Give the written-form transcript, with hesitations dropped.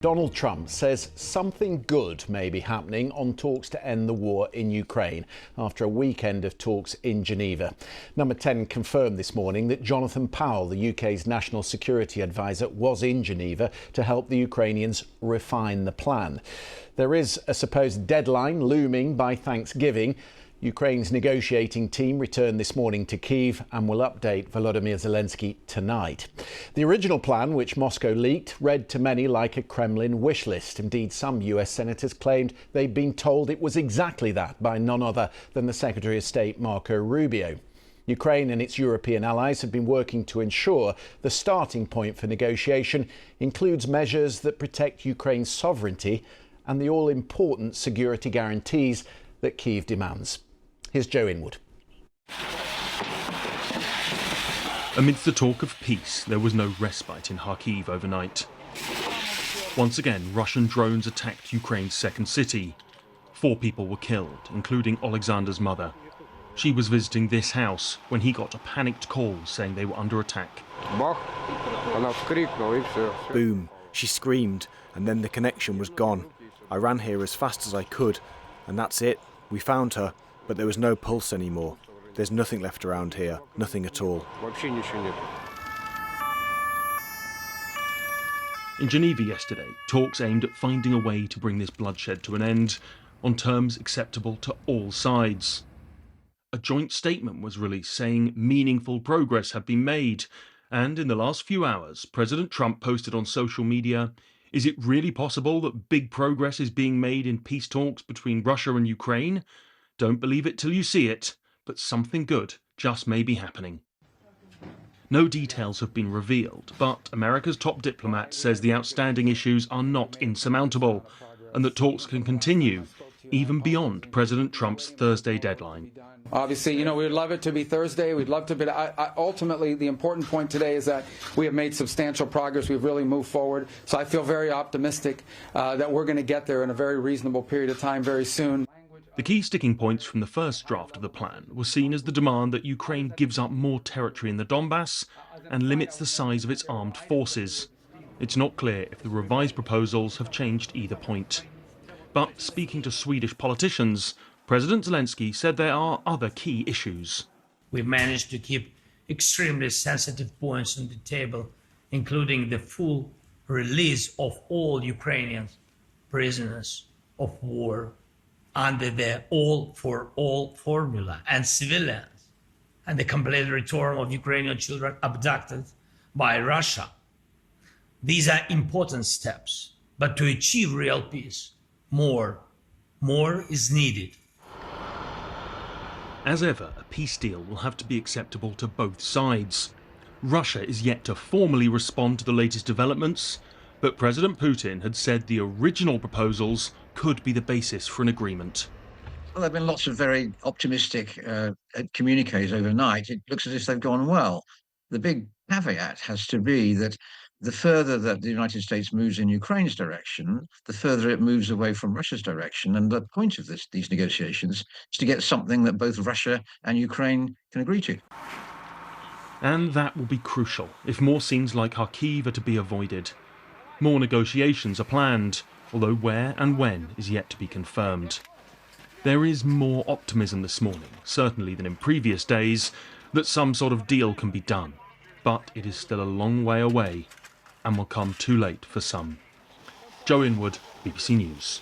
Donald Trump says something good may be happening on talks to end the war in Ukraine after a weekend of talks in Geneva. Number 10 confirmed this morning that Jonathan Powell, the UK's national security advisor, was in Geneva to help the Ukrainians refine the plan. There is a supposed deadline looming by Thanksgiving. Ukraine's negotiating team returned this morning to Kyiv and will update Volodymyr Zelensky tonight. The original plan, which Moscow leaked, read to many like a Kremlin wish list. Indeed, some US senators claimed they'd been told it was exactly that by none other than the Secretary of State Marco Rubio. Ukraine and its European allies have been working to ensure the starting point for negotiation includes measures that protect Ukraine's sovereignty and the all-important security guarantees that Kyiv demands. Here's Joe Inwood. Amidst the talk of peace, there was no respite in Kharkiv overnight. Once again, Russian drones attacked Ukraine's second city. 4 people were killed, including Alexander's mother. She was visiting this house when he got a panicked call saying they were under attack. Boom, she screamed, and then the connection was gone. I ran here as fast as I could, and that's it. We found her. But there was no pulse anymore. There's nothing left around here, nothing at all. In Geneva yesterday, talks aimed at finding a way to bring this bloodshed to an end on terms acceptable to all sides. A joint statement was released saying meaningful progress had been made, and in the last few hours, President Trump posted on social media, "Is it really possible that big progress is being made in peace talks between Russia and Ukraine? Don't believe it till you see it, but something good just may be happening." No details have been revealed, but America's top diplomat says the outstanding issues are not insurmountable and that talks can continue even beyond President Trump's Thursday deadline. Obviously, we'd love it to be Thursday. We'd love to be. Ultimately, the important point today is that we have made substantial progress. We've really moved forward. So I feel very optimistic that we're going to get there in a very reasonable period of time very soon. The key sticking points from the first draft of the plan were seen as the demand that Ukraine gives up more territory in the Donbass and limits the size of its armed forces. It's not clear if the revised proposals have changed either point. But speaking to Swedish politicians, President Zelensky said there are other key issues. We've managed to keep extremely sensitive points on the table, including the full release of all Ukrainian prisoners of war under the all for all formula, and civilians, and the complete return of Ukrainian children abducted by Russia. These are important steps, but to achieve real peace, more is needed. As ever, a peace deal will have to be acceptable to both sides. Russia is yet to formally respond to the latest developments, but President Putin had said the original proposals could be the basis for an agreement. Well, there have been lots of very optimistic communiques overnight. It looks as if they've gone well. The big caveat has to be that the further that the United States moves in Ukraine's direction, the further it moves away from Russia's direction. And the point of these negotiations is to get something that both Russia and Ukraine can agree to. And that will be crucial if more scenes like Kharkiv are to be avoided. More negotiations are planned, although where and when is yet to be confirmed. There is more optimism this morning, certainly than in previous days, that some sort of deal can be done. But it is still a long way away and will come too late for some. Joe Inwood, BBC News.